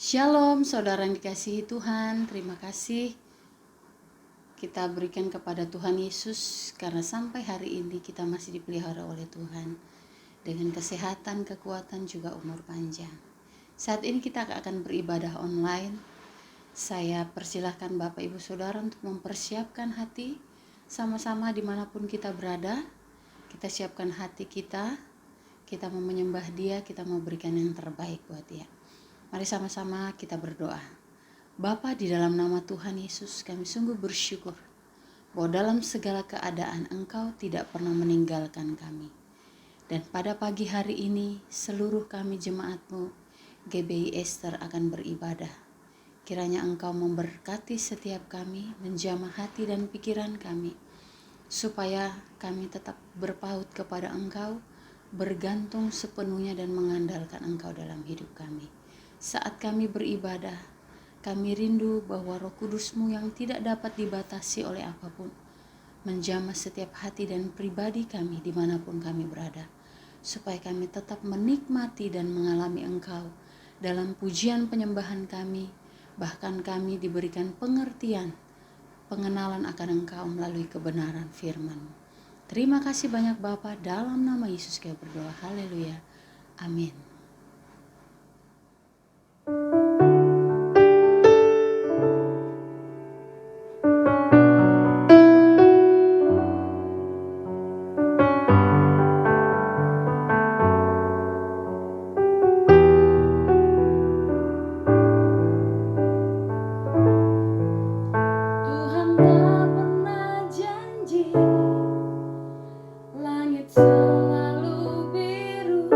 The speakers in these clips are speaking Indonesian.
Shalom saudara yang dikasihi Tuhan, terima kasih kita berikan kepada Tuhan Yesus karena sampai hari ini kita masih dipelihara oleh Tuhan dengan kesehatan, kekuatan, juga umur panjang. Saat ini kita akan beribadah online. Saya persilahkan Bapak Ibu Saudara untuk mempersiapkan hati sama-sama dimanapun kita berada. Kita siapkan hati kita mau menyembah Dia, kita mau berikan yang terbaik buat Dia. Mari sama-sama kita berdoa. Bapa, di dalam nama Tuhan Yesus kami sungguh bersyukur bahwa dalam segala keadaan Engkau tidak pernah meninggalkan kami. Dan pada pagi hari ini seluruh kami jemaat-Mu GBI Ester akan beribadah. Kiranya Engkau memberkati setiap kami, menjamah hati dan pikiran kami, supaya kami tetap berpaut kepada Engkau, bergantung sepenuhnya dan mengandalkan Engkau dalam hidup kami. Saat kami beribadah, kami rindu bahwa Roh Kudus-Mu yang tidak dapat dibatasi oleh apapun menjamah setiap hati dan pribadi kami dimanapun kami berada, supaya kami tetap menikmati dan mengalami Engkau dalam pujian penyembahan kami. Bahkan kami diberikan pengertian, pengenalan akan Engkau melalui kebenaran firman-Mu. Terima kasih banyak Bapa, dalam nama Yesus kami berdoa. Haleluya. Amin. Tuhan tak pernah janji langit selalu biru,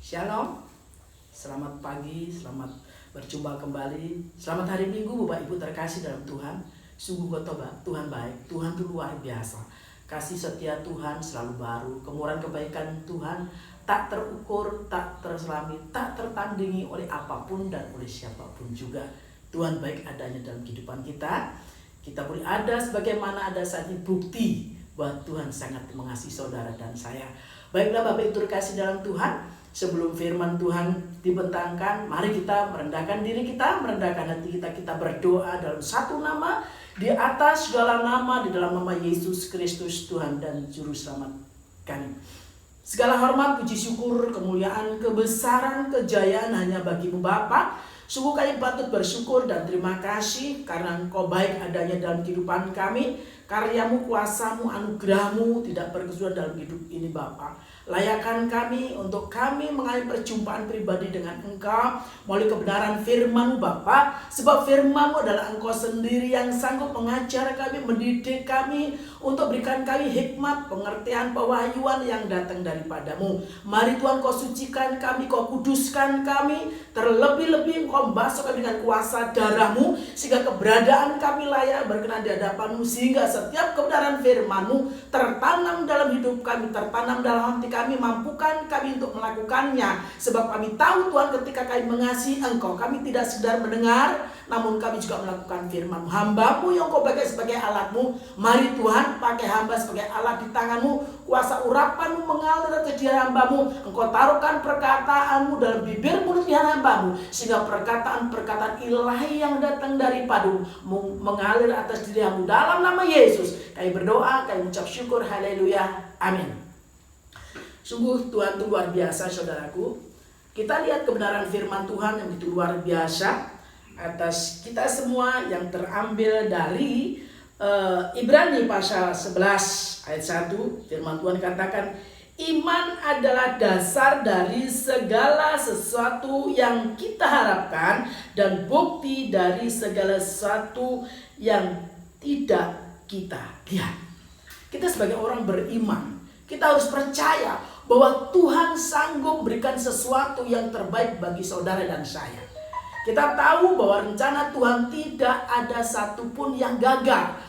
Shalom, selamat pagi, selamat berjumpa kembali. Selamat hari Minggu Bapak Ibu terkasih dalam Tuhan. Sungguh Tuhan baik, Tuhan itu luar biasa. Kasih setia Tuhan selalu baru, kemurahan kebaikan Tuhan tak terukur, tak terselami, tak tertandingi oleh apapun dan oleh siapapun juga. Tuhan baik adanya dalam kehidupan kita. Kita boleh ada sebagaimana ada saat ini bukti bahwa Tuhan sangat mengasihi saudara dan saya. Baiklah Bapak Ibu terkasih dalam Tuhan, sebelum firman Tuhan dibentangkan, mari kita merendahkan diri kita, merendahkan hati kita, kita berdoa dalam satu nama, di atas segala nama, di dalam nama Yesus Kristus Tuhan dan Juru Selamat kami. Segala hormat, puji syukur, kemuliaan, kebesaran, kejayaan hanya bagi-Mu Bapa. Sungguh kami patut bersyukur dan terima kasih karena Engkau baik adanya dalam kehidupan kami. Karya-Mu, kuasa-Mu, anugerah-Mu tidak berkesudahan dalam hidup ini Bapa. Layakan kami untuk kami mengalami perjumpaan pribadi dengan Engkau melalui kebenaran firman-Mu Bapa. Sebab firman-Mu adalah Engkau sendiri yang sanggup mengajar kami, mendidik kami, untuk berikan kami hikmat, pengertian, pewahyuan yang datang daripada-Mu. Mari Tuhan Kau sucikan kami, Kau kuduskan kami, terlebih-lebih Kau membasuh kami dengan kuasa darah-Mu, sehingga keberadaan kami layak berkenan di hadapan-Mu, sehingga setiap kebenaran firman-Mu tertanam dalam hidup kami, tertanam dalam hati kami, mampukan kami untuk melakukannya. Sebab kami tahu Tuhan, ketika kami mengasihi Engkau, kami tidak sekedar mendengar, namun kami juga melakukan firman-Mu. Hamba-Mu yang Kau pakai sebagai alat-Mu, mari Tuhan pakai hamba sebagai alat di tangan-Mu. Kuasa urapan-Mu mengalir ke diri hamba-Mu. Engkau taruhkan perkataan-Mu dalam bibir mulut hamba-Mu, sehingga perkataan-perkataan ilahi yang datang daripada-Mu mengalir atas diri hamba-Mu. Dalam nama Yesus kami berdoa, kami mengucap syukur, haleluya, amin. Sungguh Tuhan itu luar biasa saudaraku. Kita lihat kebenaran firman Tuhan yang itu luar biasa atas kita semua, yang terambil dari Ibrani pasal 11 ayat 1. Firman Tuhan katakan, iman adalah dasar dari segala sesuatu yang kita harapkan dan bukti dari segala sesuatu yang tidak kita lihat. Kita sebagai orang beriman, kita harus percaya bahwa Tuhan sanggup berikan sesuatu yang terbaik bagi saudara dan saya. Kita tahu bahwa rencana Tuhan tidak ada satupun yang gagal.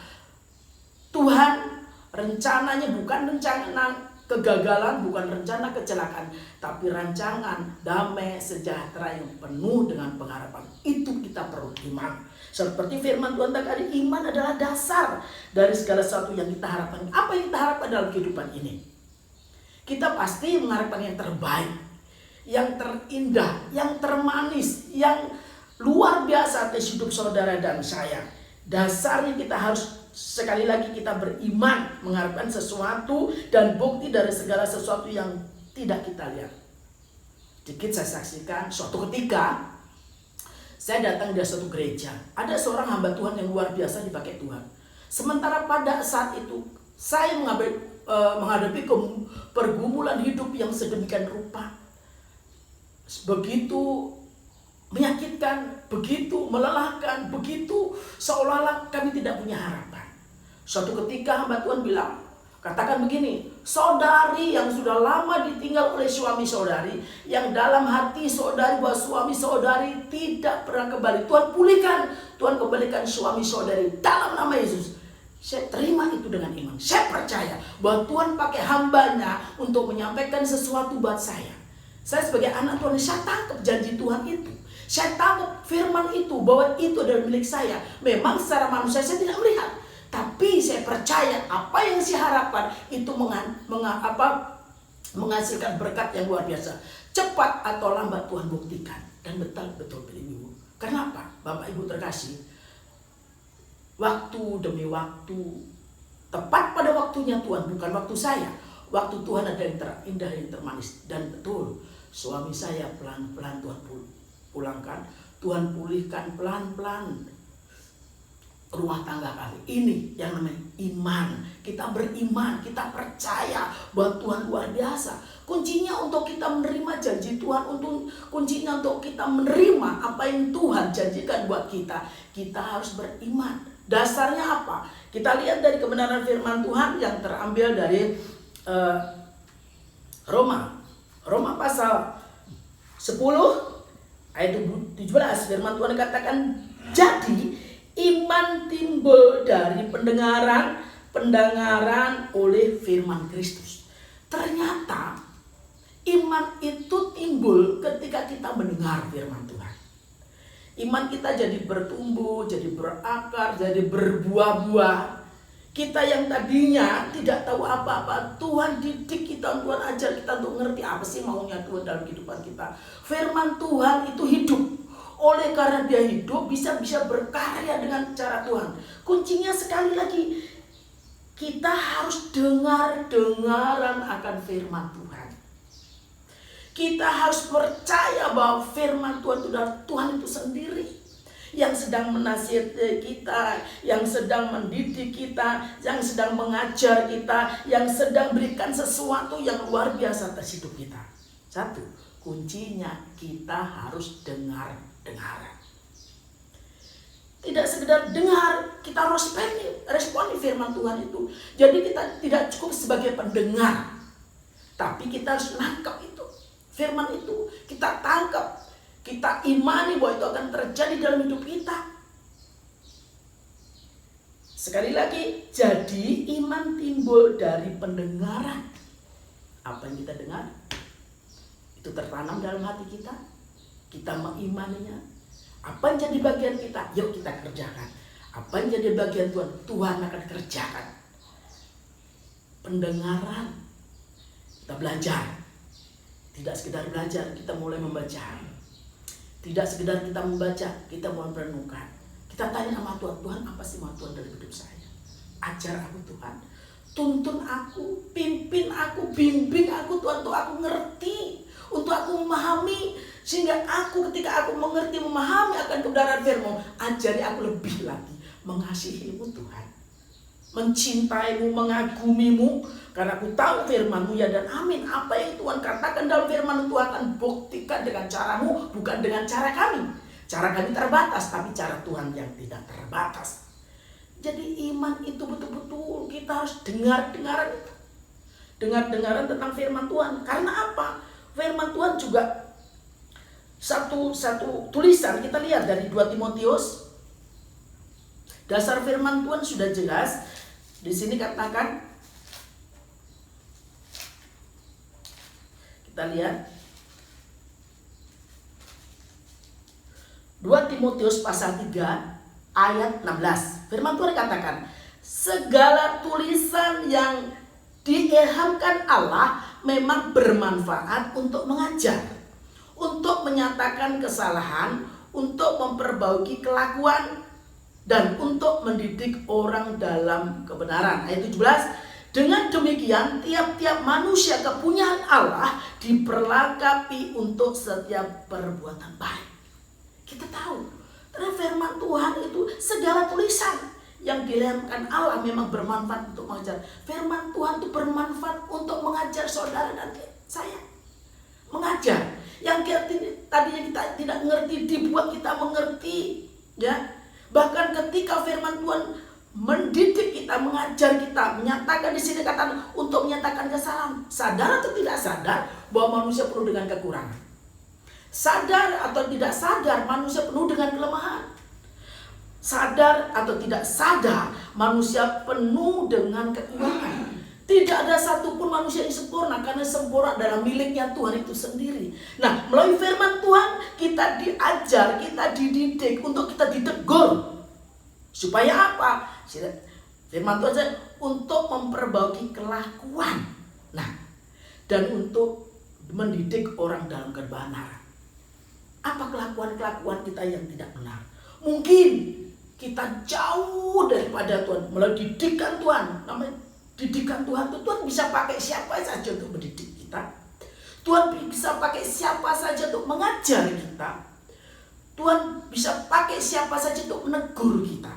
Tuhan rencananya bukan rencana kegagalan, bukan rencana kecelakaan, tapi rancangan damai sejahtera yang penuh dengan pengharapan. Itu kita perlu iman. Seperti firman Tuhan tadi, iman adalah dasar dari segala sesuatu yang kita harapkan. Apa yang kita harapkan dalam kehidupan ini? Kita pasti mengharapkan yang terbaik, yang terindah, yang termanis, yang luar biasa atas hidup saudara dan saya. Dasarnya kita harus sekali lagi kita beriman, mengharapkan sesuatu dan bukti dari segala sesuatu yang tidak kita lihat. Sedikit saya saksikan, suatu ketika saya datang di suatu gereja. Ada seorang hamba Tuhan yang luar biasa dipakai Tuhan. Sementara pada saat itu saya menghadapi pergumulan hidup yang sedemikian rupa, begitu menyakitkan, begitu melelahkan, begitu seolah-olah kami tidak punya harapan. Suatu ketika hamba Tuhan bilang, katakan begini, saudari yang sudah lama ditinggal oleh suami saudari, yang dalam hati saudari bahwa suami saudari tidak pernah kembali, Tuhan pulihkan, Tuhan kembalikan suami saudari dalam nama Yesus. Saya terima itu dengan iman. Saya percaya bahwa Tuhan pakai hambanya untuk menyampaikan sesuatu buat saya. Saya sebagai anak Tuhan, saya tangkap janji Tuhan itu. Saya tangkap firman itu, bahwa itu adalah milik saya. Memang secara manusia saya tidak melihat, tapi saya percaya apa yang saya harapkan itu menghasilkan berkat yang luar biasa. Cepat atau lambat Tuhan buktikan. Dan betul Ibu. Kenapa? Bapak Ibu terkasih, waktu demi waktu, tepat pada waktunya Tuhan, bukan waktu saya. Waktu Tuhan ada yang terindah, yang termanis. Dan betul, suami saya pelan-pelan Tuhan pulangkan, Tuhan pulihkan pelan-pelan rumah tangga kami. Ini yang namanya iman. Kita beriman, kita percaya bahwa Tuhan luar biasa. Kuncinya untuk kita menerima janji Tuhan, kuncinya untuk kita menerima apa yang Tuhan janjikan buat kita, kita harus beriman. Dasarnya apa? Kita lihat dari kebenaran firman Tuhan yang terambil dari Roma pasal 10 ayat 17. Firman Tuhan katakan, jadi iman timbul dari pendengaran oleh firman Kristus. Ternyata iman itu timbul ketika kita mendengar firman Tuhan. Iman kita jadi bertumbuh, jadi berakar, jadi berbuah-buah. Kita yang tadinya tidak tahu apa-apa, Tuhan didik kita, Tuhan ajar kita untuk ngerti apa sih maunya Tuhan dalam kehidupan kita. Firman Tuhan itu hidup. Oleh karena dia hidup, bisa berkarya dengan cara Tuhan. Kuncinya sekali lagi, kita harus dengaran akan firman Tuhan. Kita harus percaya bahwa firman Tuhan itu adalah Tuhan itu sendiri yang sedang menasihati kita, yang sedang mendidik kita, yang sedang mengajar kita, yang sedang berikan sesuatu yang luar biasa atas hidup kita. Satu, kuncinya kita harus dengaran. Tidak sekedar dengar, kita harus responi firman Tuhan itu. Jadi kita tidak cukup sebagai pendengar, tapi kita harus nangkap itu. Firman itu kita tangkap, kita imani bahwa itu akan terjadi dalam hidup kita. Sekali lagi, jadi iman timbul dari pendengaran. Apa yang kita dengar, itu tertanam dalam hati kita. Kita mengimaninya. Apa yang jadi bagian kita, yuk kita kerjakan. Apa yang jadi bagian Tuhan, Tuhan akan kerjakan. Pendengaran, kita belajar. Tidak sekedar belajar, kita mulai membaca. Tidak sekedar kita membaca, kita mulai merenungkan. Kita tanya sama Tuhan, Tuhan apa sih mau Tuhan dalam hidup saya? Ajar aku Tuhan, tuntun aku, pimpin aku, bimbing aku Tuhan, untuk aku ngerti, untuk aku memahami. Sehingga aku ketika aku mengerti, memahami akan kebenaran firman, ajari aku lebih lagi mengasihimu Tuhan, mencintaimu, mengagumimu. Karena aku tahu firman-Mu ya dan amin. Apa yang Tuhan katakan dalam firman Tuhan akan buktikan dengan caramu, bukan dengan cara kami. Cara kami terbatas, tapi cara Tuhan yang tidak terbatas. Jadi iman itu betul-betul kita harus dengar-dengaran itu. Dengar-dengaran tentang firman Tuhan. Karena apa? Firman Tuhan juga satu tulisan, kita lihat dari 2 Timotius. Dasar firman Tuhan sudah jelas. Di sini katakan, kita lihat 2 Timotius pasal 3 ayat 16. Firman Tuhan katakan, segala tulisan yang diilhamkan Allah memang bermanfaat untuk mengajar, untuk menyatakan kesalahan, untuk memperbaiki kelakuan, dan untuk mendidik orang dalam kebenaran. Ayat 17, Dengan demikian tiap-tiap manusia kepunyaan Allah diperlengkapi untuk setiap perbuatan baik. Kita tahu, karena firman Tuhan itu segala tulisan yang dilemparkan Allah memang bermanfaat untuk mengajar. Firman Tuhan itu bermanfaat untuk mengajar saudara dan saya. Mengajar yang tadinya kita tidak mengerti dibuat kita mengerti, ya. Bahkan ketika firman Tuhan mendidik kita, mengajar kita, menyatakan di sini kata untuk menyatakan kesalahan. Sadar atau tidak sadar bahwa manusia penuh dengan kekurangan. Sadar atau tidak sadar manusia penuh dengan kelemahan. Sadar atau tidak sadar manusia penuh dengan kekurangan. Tidak ada satupun manusia yang sempurna, karena sempurna adalah miliknya Tuhan itu sendiri. Nah, melalui firman Tuhan kita diajar, kita dididik untuk kita ditegur. Supaya apa? Firman Tuhan untuk memperbaiki kelakuan. Nah, dan untuk mendidik orang dalam kebenaran. Apa kelakuan-kelakuan kita yang tidak benar? Mungkin kita jauh daripada Tuhan. Melalui didikan Tuhan, namanya didikan Tuhan itu Tuhan bisa pakai siapa saja untuk mendidik kita. Tuhan bisa pakai siapa saja untuk mengajar kita. Tuhan bisa pakai siapa saja untuk menegur kita.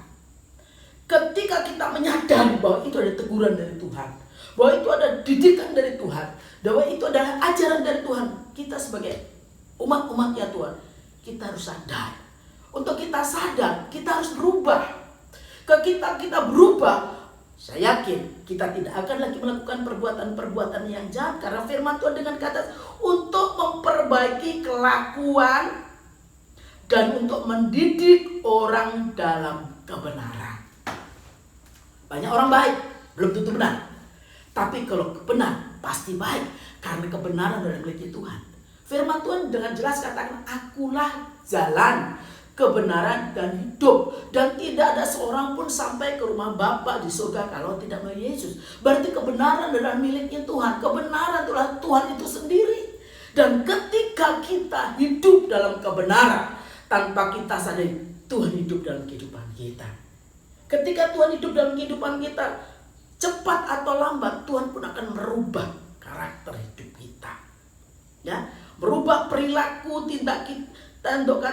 Ketika kita menyadari bahwa itu ada teguran dari Tuhan, bahwa itu ada didikan dari Tuhan, bahwa itu adalah ajaran dari Tuhan, kita sebagai umat-umatnya Tuhan, kita harus sadar. Untuk kita sadar, kita harus berubah. Ketika kita berubah, saya yakin kita tidak akan lagi melakukan perbuatan-perbuatan yang jahat. Karena firman Tuhan dengan kata untuk memperbaiki kelakuan dan untuk mendidik orang dalam kebenaran. Banyak orang baik, belum tentu benar. Tapi kalau benar, pasti baik. Karena kebenaran adalah milik Tuhan. Firman Tuhan dengan jelas katakan, akulah jalan, kebenaran dan hidup. Dan tidak ada seorang pun sampai ke rumah Bapa di surga kalau tidak melalui Yesus. Berarti kebenaran adalah miliknya Tuhan. Kebenaran adalah Tuhan itu sendiri. Dan ketika kita hidup dalam kebenaran, tanpa kita sadari, Tuhan hidup dalam kehidupan kita. Ketika Tuhan hidup dalam kehidupan kita, cepat atau lambat Tuhan pun akan merubah karakter hidup kita. Ya, merubah perilaku tindak tanduk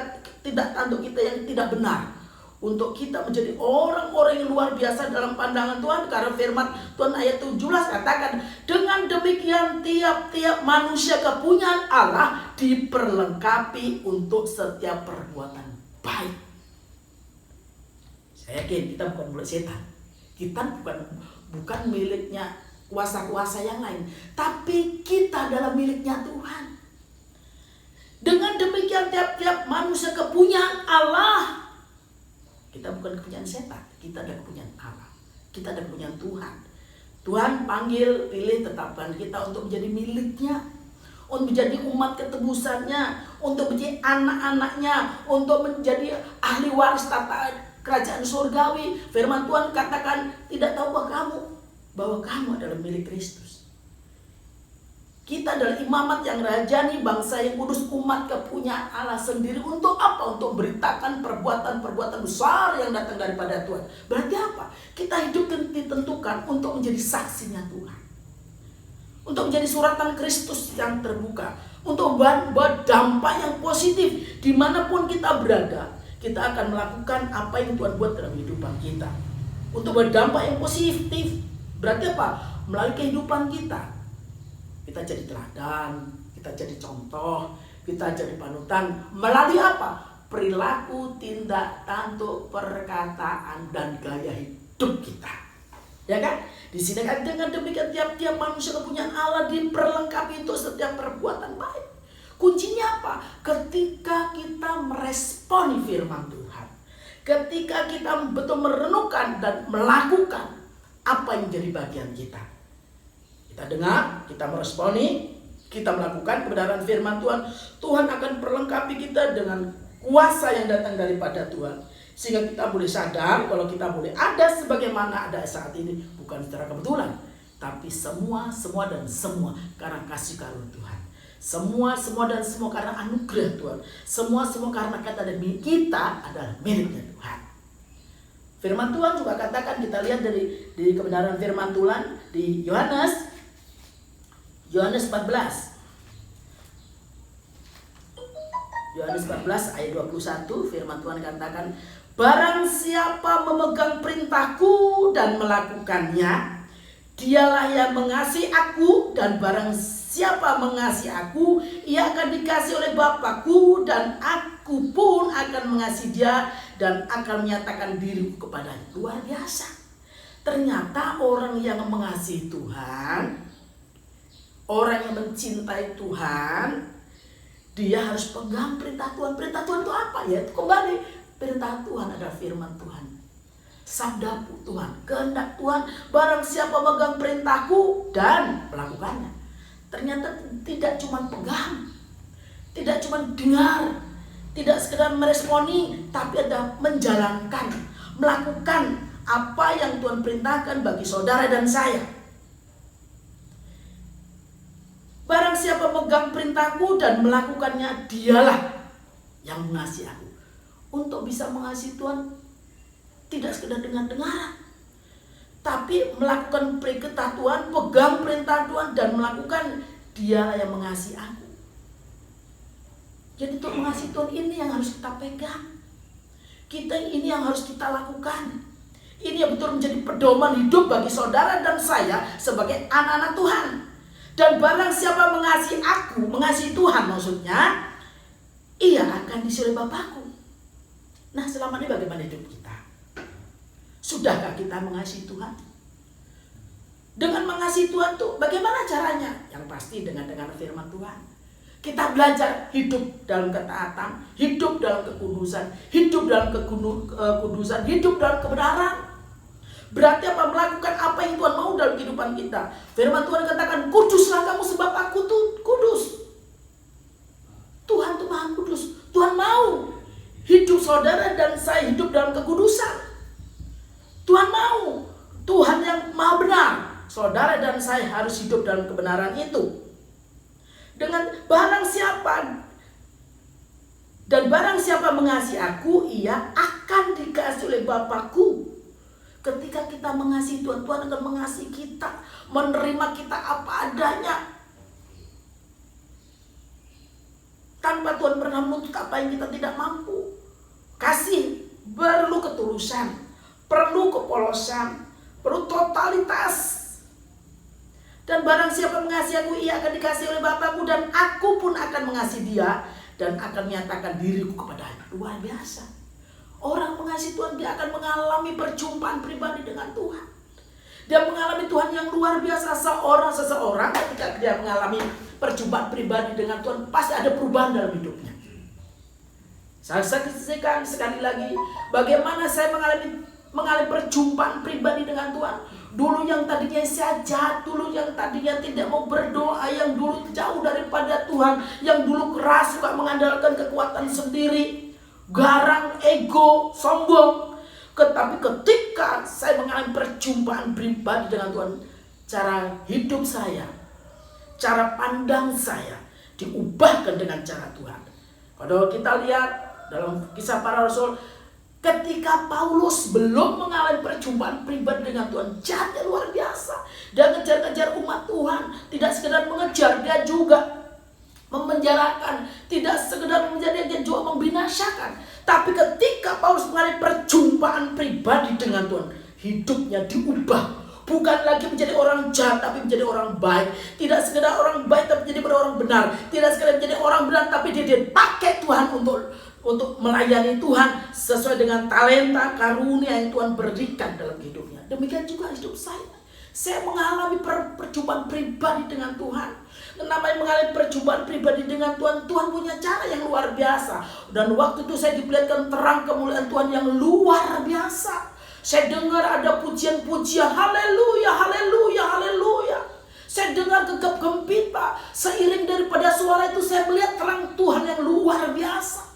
kita yang tidak benar. Untuk kita menjadi orang-orang yang luar biasa dalam pandangan Tuhan. Karena firman Tuhan ayat 17 katakan, dengan demikian tiap-tiap manusia kepunyaan Allah diperlengkapi untuk setiap perbuatan baik. Saya yakin kita bukan milik setan. Kita bukan miliknya kuasa-kuasa yang lain. Tapi kita adalah miliknya Tuhan. Dengan demikian tiap-tiap manusia kepunyaan Allah. Kita bukan kepunyaan setan. Kita adalah kepunyaan Allah. Kita adalah kepunyaan Tuhan. Tuhan panggil, pilih, tetapkan kita untuk menjadi miliknya. Untuk menjadi umat ketebusannya. Untuk menjadi anak-anaknya. Untuk menjadi ahli waris tata kerajaan surgawi. Firman Tuhan katakan, tidak tahukah kamu bahwa kamu adalah milik Kristus. Kita adalah imamat yang rajani, bangsa yang kudus, umat kepunyaan Allah sendiri. Untuk apa? Untuk beritakan perbuatan-perbuatan besar yang datang daripada Tuhan. Berarti apa? Kita hidup ditentukan untuk menjadi saksinya Tuhan. Untuk menjadi suratan Kristus yang terbuka. Untuk membuat dampak yang positif dimanapun kita berada. Kita akan melakukan apa yang Tuhan buat dalam kehidupan kita. Untuk berdampak yang positif. Berarti apa? Melalui kehidupan kita. Kita jadi teladan, kita jadi contoh, kita jadi panutan. Melalui apa? Perilaku, tindak tanduk, perkataan, dan gaya hidup kita. Ya kan? Di sini kan dengan demikian tiap-tiap manusia kepunyaan Allah diperlengkapi untuk setiap perbuatan baik. Kuncinya apa? Ketika kita meresponi firman Tuhan. Ketika kita betul merenungkan dan melakukan apa yang menjadi bagian kita. Kita dengar, kita meresponi, kita melakukan kebenaran firman Tuhan. Tuhan akan perlengkapi kita dengan kuasa yang datang daripada Tuhan. Sehingga kita boleh sadar kalau kita boleh ada sebagaimana ada saat ini. Bukan secara kebetulan. Tapi semua dan semua karena kasih karunia Tuhan. Semua dan semua karena anugerah Tuhan. Semua karena kata demi kita adalah miliknya Tuhan. Firman Tuhan juga katakan, kita lihat di kebenaran firman Tuhan di Yohanes 14. Yohanes 14 ayat 21, firman Tuhan katakan, barang siapa memegang perintahku dan melakukannya, dialah yang mengasihi aku, dan barang siapa mengasihi aku, ia akan dikasihi oleh Bapakku, dan aku pun akan mengasihi dia dan akan menyatakan diriku kepadanya. Luar biasa. Ternyata orang yang mengasihi Tuhan, orang yang mencintai Tuhan, dia harus pegang perintah Tuhan. Perintah Tuhan itu apa? Ya, itu kembali, perintah Tuhan adalah firman Tuhan, sabda Tuhan, kehendak Tuhan. Barang siapa megang perintahku dan melakukannya. Ternyata tidak cuma pegang, tidak cuma dengar, tidak sekedar meresponi, tapi ada menjalankan, melakukan apa yang Tuhan perintahkan bagi saudara dan saya. Barang siapa megang perintahku dan melakukannya, dialah yang mengasihi aku. Untuk bisa mengasihi Tuhan, tidak sekedar dengar-dengaran, tapi melakukan perintah Tuhan, pegang perintah Tuhan dan melakukan, dialah yang mengasihi aku. Jadi untuk mengasihi Tuhan ini yang harus kita pegang. Kita ini yang harus kita lakukan. Ini yang betul menjadi pedoman hidup bagi saudara dan saya sebagai anak-anak Tuhan. Dan barang siapa mengasihi aku, mengasihi Tuhan maksudnya, ia akan disuruh Bapakku. Nah, selama ini bagaimana hidup kita? Sudahkah kita mengasihi Tuhan? Dengan mengasihi Tuhan tuh bagaimana caranya? Yang pasti dengan dengar firman Tuhan. Kita belajar hidup dalam ketaatan, hidup dalam kekudusan, hidup dalam kekudusan, hidup dalam kebenaran. Berarti apa? Melakukan apa yang Tuhan mau dalam kehidupan kita. Firman Tuhan katakan, kuduslah kamu sebab aku tuh kudus. Tuhan tuh maha kudus. Tuhan mau hidup saudara dan saya hidup dalam kekudusan. Tuhan mau, Tuhan yang maha benar, saudara dan saya harus hidup dalam kebenaran itu. Dengan barang siapa mengasihi aku, ia akan dikasihi oleh Bapakku. Ketika kita mengasihi Tuhan, Tuhan akan mengasihi kita, menerima kita apa adanya. Tanpa Tuhan pernah menuntut apa yang kita tidak mampu. Kasih perlu ketulusan, perlu kepolosan, perlu totalitas. Dan barang siapa mengasihi aku, ia akan dikasihi oleh Bapakku, dan aku pun akan mengasihi dia dan akan menyatakan diriku kepadanya. Luar biasa. Orang mengasihi Tuhan, dia akan mengalami perjumpaan pribadi dengan Tuhan. Dia mengalami Tuhan yang luar biasa. Seseorang ketika dia mengalami perjumpaan pribadi dengan Tuhan, pasti ada perubahan dalam hidupnya. Saya saksikan sekali lagi bagaimana saya mengalami perjumpaan pribadi dengan Tuhan. Dulu yang tadinya saya jahat, dulu yang tadinya tidak mau berdoa, yang dulu jauh daripada Tuhan, yang dulu keras, suka mengandalkan kekuatan sendiri, garang, ego, sombong. Tetapi ketika saya mengalami perjumpaan pribadi dengan Tuhan, cara hidup saya, cara pandang saya diubahkan dengan cara Tuhan. Kalau kita lihat dalam Kisah Para Rasul, ketika Paulus belum mengalami perjumpaan pribadi dengan Tuhan, jahatnya luar biasa. Dia ngejar-ngejar umat Tuhan, tidak sekedar mengejar, dia juga memenjarakan, tidak sekedar menjadi, dia juga membinasakan. Tapi ketika Paulus mengalami perjumpaan pribadi dengan Tuhan, hidupnya diubah. Bukan lagi menjadi orang jahat, tapi menjadi orang baik. Tidak sekedar orang baik, tapi menjadi orang benar. Tidak sekedar menjadi orang benar, tapi dia dipakai Tuhan untuk melayani Tuhan sesuai dengan talenta karunia yang Tuhan berikan dalam hidupnya. Demikian juga hidup saya. Saya mengalami perjumpaan pribadi dengan Tuhan. Namanya mengalami perjumpaan pribadi dengan Tuhan, Tuhan punya cara yang luar biasa. Dan waktu itu saya diperlihatkan terang kemuliaan Tuhan yang luar biasa. Saya dengar ada pujian-pujian, haleluya, haleluya, haleluya. Saya dengar gegap gempita. Seiring daripada suara itu saya melihat terang Tuhan yang luar biasa.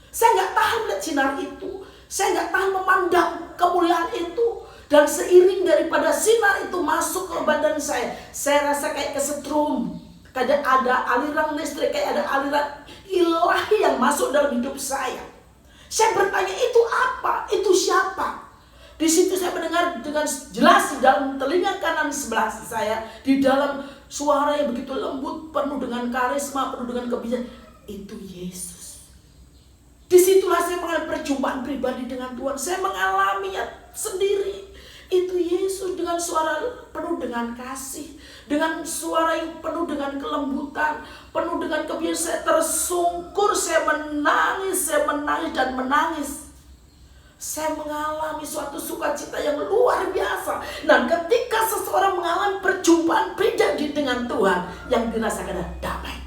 Saya nggak tahan melihat sinar itu. Saya nggak tahan memandang kemuliaan itu. Dan seiring daripada sinar itu masuk ke badan saya rasa kayak kesetrum. Kayak ada aliran listrik, kayak ada aliran ilahi yang masuk dalam hidup saya. Saya bertanya, itu apa? Itu siapa? Di situ saya mendengar dengan jelas di dalam telinga kanan sebelah saya, di dalam suara yang begitu lembut, penuh dengan karisma, penuh dengan kebijaksanaan. Itu Yesus. Disitulah saya mengalami perjumpaan pribadi dengan Tuhan. Saya mengalaminya sendiri. Itu Yesus dengan suara penuh dengan kasih, dengan suara yang penuh dengan kelembutan, penuh dengan kebijaksanaan. Saya tersungkur, saya menangis dan menangis. Saya mengalami suatu sukacita yang luar biasa. Nah, ketika seseorang mengalami perjumpaan pribadi dengan Tuhan, yang dirasakan adalah damai.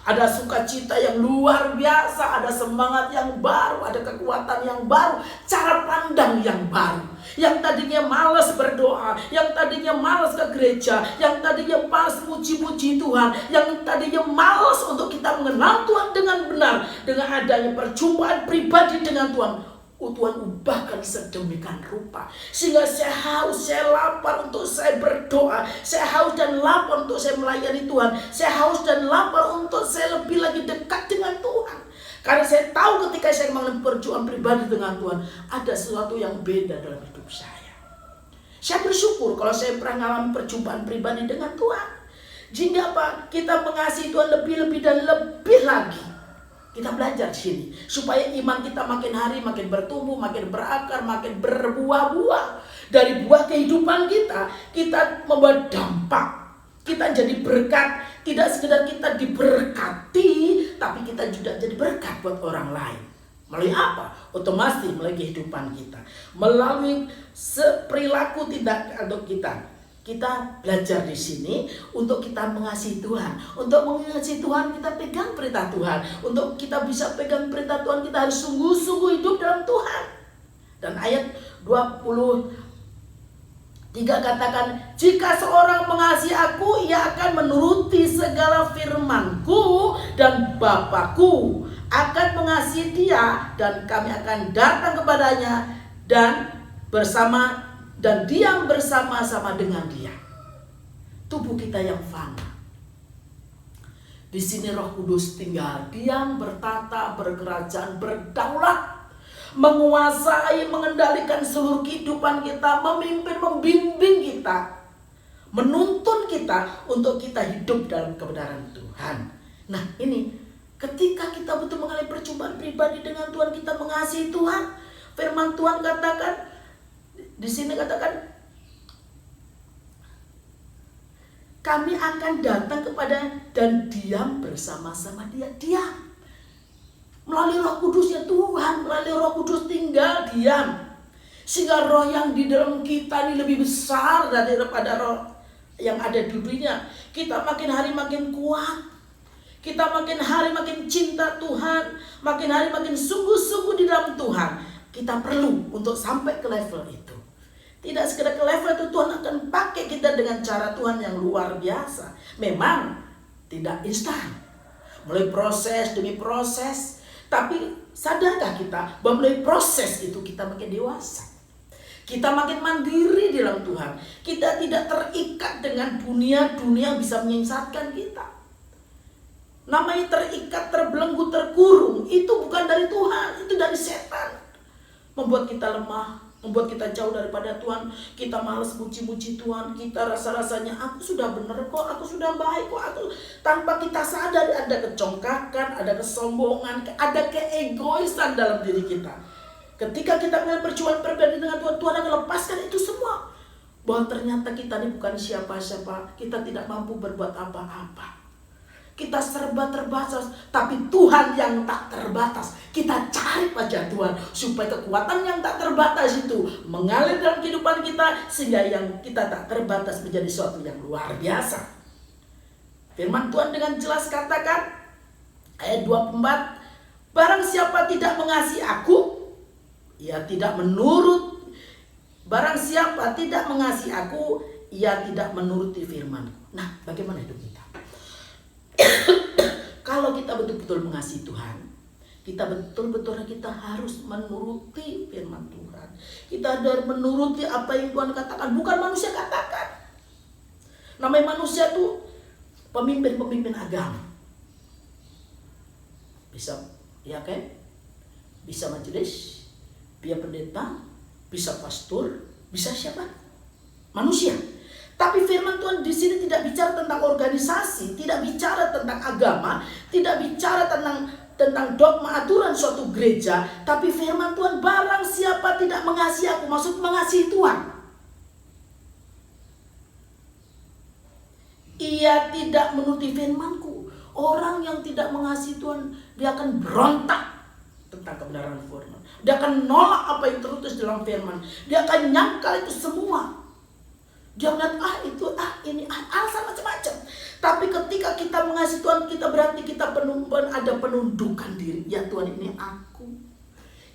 Ada sukacita yang luar biasa, ada semangat yang baru, ada kekuatan yang baru, cara pandang yang baru. Yang tadinya malas berdoa, yang tadinya malas ke gereja, yang tadinya malas muji-muji Tuhan, yang tadinya malas untuk kita mengenal Tuhan dengan benar, dengan adanya perjumpaan pribadi dengan Tuhan, Tuhan ubahkan sedemikian rupa sehingga saya haus, saya lapar untuk saya berdoa, saya haus dan lapar untuk saya melayani Tuhan, saya haus dan lapar untuk saya lebih lagi dekat dengan Tuhan. Karena saya tahu ketika saya mengalami perjuangan pribadi dengan Tuhan, ada sesuatu yang beda dalam hidup saya. Saya bersyukur kalau saya pernah mengalami perjumpaan pribadi dengan Tuhan. Jika apa? Kita mengasihi Tuhan lebih-lebih dan lebih lagi. Kita belajar di sini supaya iman kita makin hari makin bertumbuh, makin berakar, makin berbuah-buah. Dari buah kehidupan kita membawa dampak. Kita jadi berkat, tidak sekedar kita diberkati, tapi kita juga jadi berkat buat orang lain. Melalui apa? Otomatis melalui kehidupan kita, melalui perilaku tindak tanduk kita. Kita belajar di sini untuk kita mengasihi Tuhan. Untuk mengasihi Tuhan kita pegang perintah Tuhan. Untuk kita bisa pegang perintah Tuhan kita harus sungguh-sungguh hidup dalam Tuhan. Dan ayat 23 katakan, jika seorang mengasihi aku, ia akan menuruti segala firman-Ku, dan Bapa-Ku akan mengasihi dia, dan kami akan datang kepadanya dan diam bersama-sama dengan dia. Tubuh kita yang fana. Di sini Roh Kudus tinggal, diam, bertata, berkerajaan, berdaulat, menguasai, mengendalikan seluruh kehidupan kita, memimpin, membimbing kita, menuntun kita untuk kita hidup dalam kebenaran Tuhan. Nah, ini ketika kita betul mengalami perjumpaan pribadi dengan Tuhan, kita mengasihi Tuhan. Firman Tuhan katakan di sini, katakan kami akan datang kepada dan diam bersama-sama dia. Diam melalui Roh Kudusnya Tuhan, melalui Roh Kudus tinggal diam, sehingga roh yang di dalam kita ini lebih besar daripada roh yang ada di dunia. Kita makin hari makin kuat, kita makin hari makin cinta Tuhan, makin hari makin sungguh-sungguh di dalam Tuhan. Kita perlu untuk sampai ke level itu. Tidak sekedar ke level itu, Tuhan akan pakai kita dengan cara Tuhan yang luar biasa. Memang tidak instan, melalui proses demi proses. Tapi sadarkah kita bahwa melalui proses itu kita makin dewasa, kita makin mandiri di dalam Tuhan. Kita tidak terikat dengan dunia yang bisa menyesatkan kita. Namanya terikat, terbelenggu, terkurung, itu bukan dari Tuhan, itu dari setan. Membuat kita lemah, membuat kita jauh daripada Tuhan. Kita malas muji-muji Tuhan. Kita rasa-rasanya aku sudah benar kok, aku sudah baik kok, aku, tanpa kita sadar ada kecongkakan, ada kesombongan, ada keegoisan dalam diri kita. Ketika kita mengalami perjuangan pribadi dengan Tuhan, Tuhan akan lepaskan itu semua. Bahwa ternyata kita ini bukan siapa-siapa, kita tidak mampu berbuat apa-apa. Kita serba terbatas, tapi Tuhan yang tak terbatas. Kita cari wajah Tuhan supaya kekuatan yang tak terbatas itu mengalir dalam kehidupan kita, sehingga yang kita tak terbatas menjadi sesuatu yang luar biasa. Firman Tuhan dengan jelas katakan, ayat 24, barang siapa tidak mengasihi aku, ia tidak menurut. Barang siapa tidak mengasihi aku, ia tidak menuruti firman-Ku. Nah, bagaimana hidup kita? Kalau kita betul-betul mengasihi Tuhan, kita betul-betul harus menuruti firman Tuhan. Kita harus menuruti apa yang Tuhan katakan, bukan manusia katakan. Namanya manusia itu pemimpin-pemimpin agama. Bisa, ya kan? Bisa majelis, bisa pendeta, bisa pastor, bisa siapa? Manusia. Tapi firman Tuhan di sini tidak bicara tentang organisasi, tidak bicara tentang agama, tidak bicara tentang dogma aturan suatu gereja, tapi firman Tuhan, barang siapa tidak mengasihi aku, maksud mengasihi Tuhan, ia tidak menuruti firmanku. Orang yang tidak mengasihi Tuhan, dia akan berontak tentang kebenaran firman. Dia akan nolak apa yang tertulis dalam firman. Dia akan nyangkal itu semua. Dia melihat ini alasan macam-macam. Tapi ketika kita mengasihi Tuhan, kita berarti kita ada penundukan diri. Ya Tuhan, ini aku.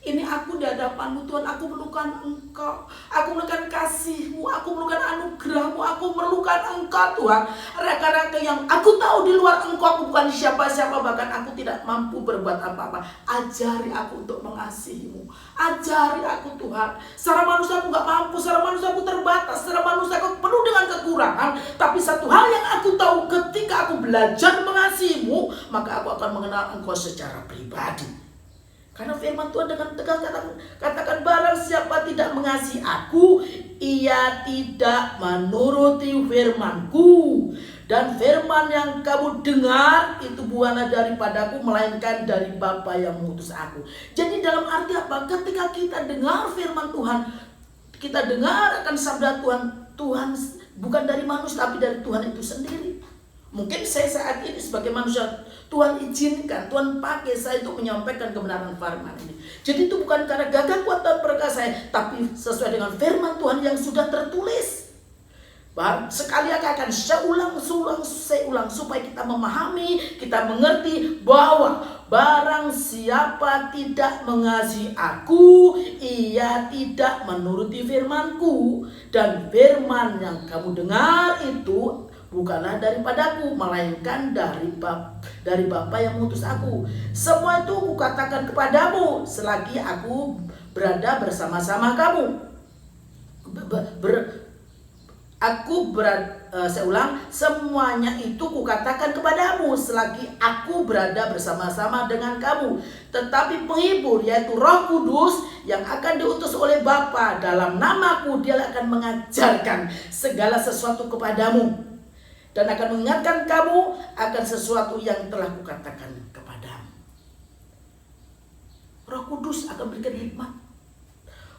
Ini aku di hadapanmu Tuhan, aku memerlukan Engkau. Aku memerlukan kasih-Mu, aku memerlukan anugerah-Mu, aku memerlukan Engkau Tuhan. Reka-reka yang aku tahu di luar Engkau, aku bukan siapa-siapa, bahkan aku tidak mampu berbuat apa-apa. Ajari aku untuk mengasihi-Mu. Ajari aku Tuhan. Secara manusia aku gak mampu, secara manusia aku terbatas, secara manusia aku penuh dengan kekurangan. Tapi satu hal yang aku tahu, ketika aku belajar mengasihi-Mu, maka aku akan mengenal Engkau secara pribadi. Karena firman Tuhan dengan tegas katakan, barang siapa tidak mengasihi aku, ia tidak menuruti firmanku. Dan firman yang kamu dengar itu bukanlah daripadaku, melainkan dari Bapa yang mengutus aku. Jadi dalam arti apa? Ketika kita dengar firman Tuhan, kita dengar akan sabda Tuhan bukan dari manusia, tapi dari Tuhan itu sendiri. Mungkin saya saat ini sebagai manusia, Tuhan izinkan, Tuhan pakai saya untuk menyampaikan kebenaran firman ini. Jadi itu bukan karena gagah kuat dan perkasa saya, tapi sesuai dengan firman Tuhan yang sudah tertulis. Sekali akan saya ulang supaya kita memahami, kita mengerti bahwa barang siapa tidak mengasihi aku, ia tidak menuruti firmanku. Dan firman yang kamu dengar itu bukanlah daripadaku, melainkan dari Bapa yang mengutus aku. Semua itu kukatakan kepadamu selagi aku berada bersama-sama kamu. Saya ulang, semuanya itu kukatakan kepadamu selagi aku berada bersama-sama dengan kamu. Tetapi penghibur, yaitu Roh Kudus yang akan diutus oleh Bapa dalam namaku, dia akan mengajarkan segala sesuatu kepadamu dan akan mengingatkan kamu akan sesuatu yang telah kukatakan kepadamu. Roh Kudus akan berikan hikmat.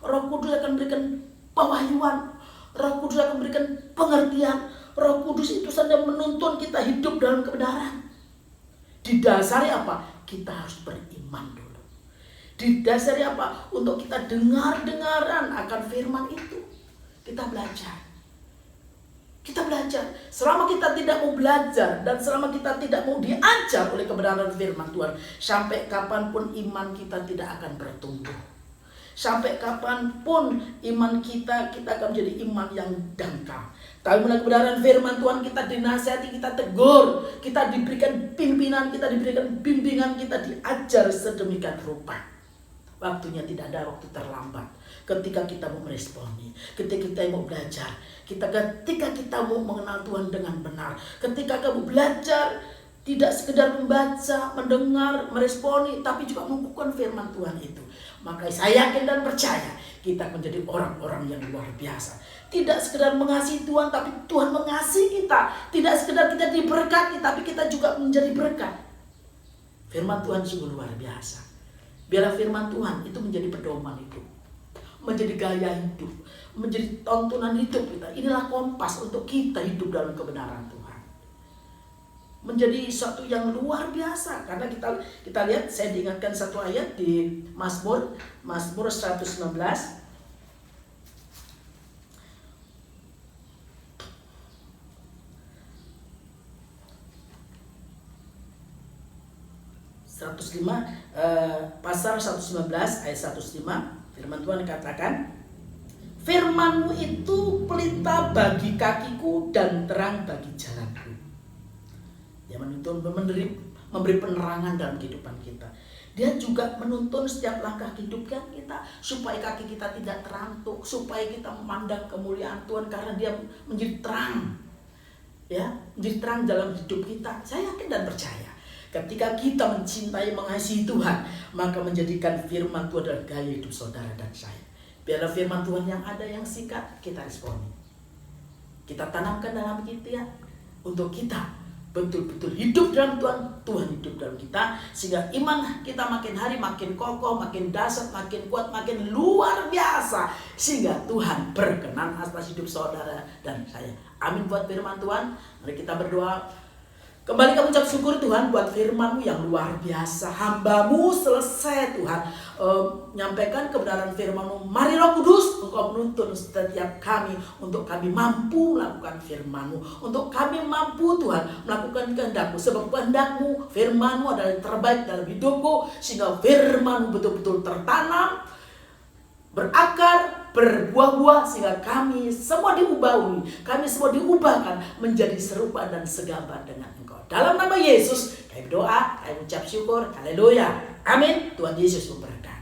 Roh Kudus akan berikan pewahyuan. Roh Kudus akan berikan pengertian. Roh Kudus itu sedang menuntun kita hidup dalam kebenaran. Didasari apa? Kita harus beriman dulu. Didasari apa? Untuk kita dengar-dengaran akan firman itu. Kita belajar. Selama kita tidak mau belajar dan selama kita tidak mau diajar oleh kebenaran firman Tuhan, sampai kapanpun iman kita tidak akan bertumbuh. Sampai kapanpun iman kita akan menjadi iman yang dangkal. Tapi melalui kebenaran firman Tuhan, kita dinasihati, kita tegur, kita diberikan pimpinan, kita diberikan bimbingan, kita diajar sedemikian rupa. Waktunya tidak ada waktu terlambat. Ketika kita mau meresponi, ketika kita mau belajar, ketika kita mau mengenal Tuhan dengan benar, ketika kamu belajar tidak sekedar membaca, mendengar, meresponi, tapi juga mengukuhkan firman Tuhan itu, maka saya yakin dan percaya kita menjadi orang-orang yang luar biasa. Tidak sekedar mengasihi Tuhan, tapi Tuhan mengasihi kita. Tidak sekedar kita diberkati, tapi kita juga menjadi berkat. Firman Tuhan sungguh luar biasa. Biarlah firman Tuhan itu menjadi pedoman hidup, menjadi gaya hidup, menjadi tontonan hidup kita. Inilah kompas untuk kita hidup dalam kebenaran Tuhan. Menjadi satu yang luar biasa. Karena kita lihat, saya diingatkan satu ayat di Mazmur 119. Pasal 119 ayat 105, firman Tuhan katakan, firman-Mu itu pelita bagi kakiku dan terang bagi jalanku. Dia menuntun, memberi penerangan dalam kehidupan kita. Dia juga menuntun setiap langkah kehidupan kita supaya kaki kita tidak terantuk, supaya kita memandang kemuliaan Tuhan karena dia menjadi terang. Ya, menjadi terang dalam hidup kita. Saya yakin dan percaya ketika kita mencintai, mengasihi Tuhan, maka menjadikan firman Tuhan adalah gaya hidup saudara dan saya. Biarlah firman Tuhan yang ada yang singkat kita responi. Kita tanamkan dalam kita untuk kita betul-betul hidup dalam Tuhan, Tuhan hidup dalam kita, sehingga iman kita makin hari makin kokoh, makin dahsyat, makin kuat, makin luar biasa, sehingga Tuhan berkenan atas hidup saudara dan saya. Amin buat firman Tuhan. Mari kita berdoa. Kembali kami ucap syukur Tuhan buat firman-Mu yang luar biasa. Hamba-Mu selesai Tuhan menyampaikan kebenaran firman-Mu. Mari Roh Kudus, Engkau menuntun setiap kami untuk kami mampu melakukan firman-Mu, untuk kami mampu Tuhan melakukan kehendak-Mu. Sebab kehendak-Mu, firman-Mu adalah yang terbaik dalam hidupku, sehingga firman-Mu betul-betul tertanam, berakar, berbuah-buah, sehingga kami semua diubahkan menjadi serupa dan segambar dengan Engkau. Dalam nama Yesus kami berdoa, kami ucap syukur. Haleluya. Amin. Tuhan Yesus memberkati.